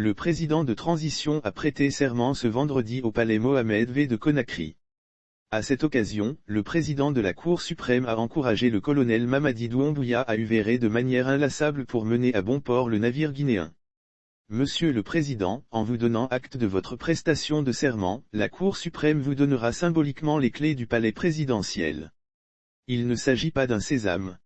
Le président de transition a prêté serment ce vendredi au palais Mohamed V de Conakry. À cette occasion, le président de la Cour suprême a encouragé le colonel Mamadi Doumbouya à œuvrer de manière inlassable pour mener à bon port le navire guinéen. Monsieur le Président, en vous donnant acte de votre prestation de serment, la Cour suprême vous donnera symboliquement les clés du palais présidentiel. Il ne s'agit pas d'un sésame.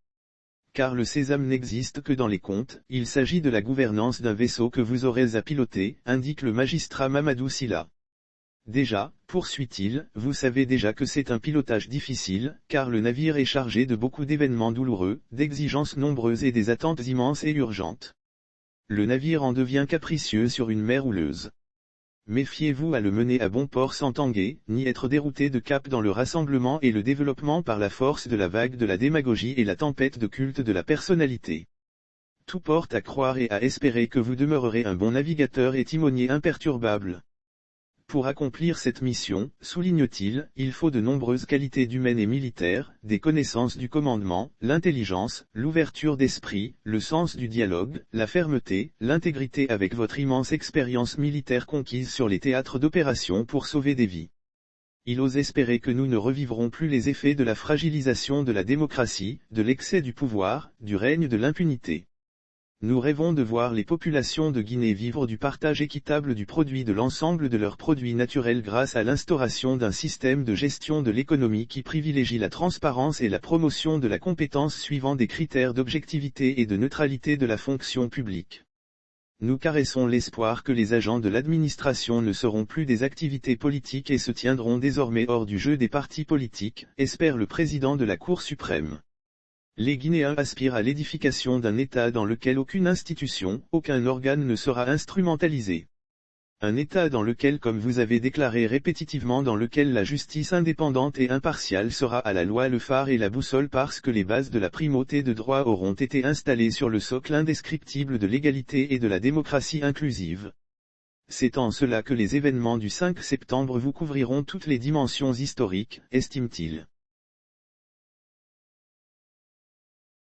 Car le sésame n'existe que dans les contes, il s'agit de la gouvernance d'un vaisseau que vous aurez à piloter, indique le magistrat Mamadou Sylla. Déjà, poursuit-il, vous savez déjà que c'est un pilotage difficile, car le navire est chargé de beaucoup d'événements douloureux, d'exigences nombreuses et des attentes immenses et urgentes. Le navire en devient capricieux sur une mer houleuse. Méfiez-vous à le mener à bon port sans tanguer, ni être dérouté de cap dans le rassemblement et le développement par la force de la vague de la démagogie et la tempête de culte de la personnalité. Tout porte à croire et à espérer que vous demeurerez un bon navigateur et timonier imperturbable. Pour accomplir cette mission, souligne-t-il, il faut de nombreuses qualités d'humaine et militaire, des connaissances du commandement, l'intelligence, l'ouverture d'esprit, le sens du dialogue, la fermeté, l'intégrité avec votre immense expérience militaire conquise sur les théâtres d'opération pour sauver des vies. Il ose espérer que nous ne revivrons plus les effets de la fragilisation de la démocratie, de l'excès du pouvoir, du règne de l'impunité. Nous rêvons de voir les populations de Guinée vivre du partage équitable du produit de l'ensemble de leurs produits naturels grâce à l'instauration d'un système de gestion de l'économie qui privilégie la transparence et la promotion de la compétence suivant des critères d'objectivité et de neutralité de la fonction publique. Nous caressons l'espoir que les agents de l'administration ne seront plus des activités politiques et se tiendront désormais hors du jeu des partis politiques, espère le président de la Cour suprême. Les Guinéens aspirent à l'édification d'un État dans lequel aucune institution, aucun organe ne sera instrumentalisé. Un État dans lequel, comme vous avez déclaré répétitivement, dans lequel la justice indépendante et impartiale sera à la loi le phare et la boussole parce que les bases de la primauté de droit auront été installées sur le socle indescriptible de l'égalité et de la démocratie inclusive. C'est en cela que les événements du 5 septembre vous couvriront toutes les dimensions historiques, estime-t-il.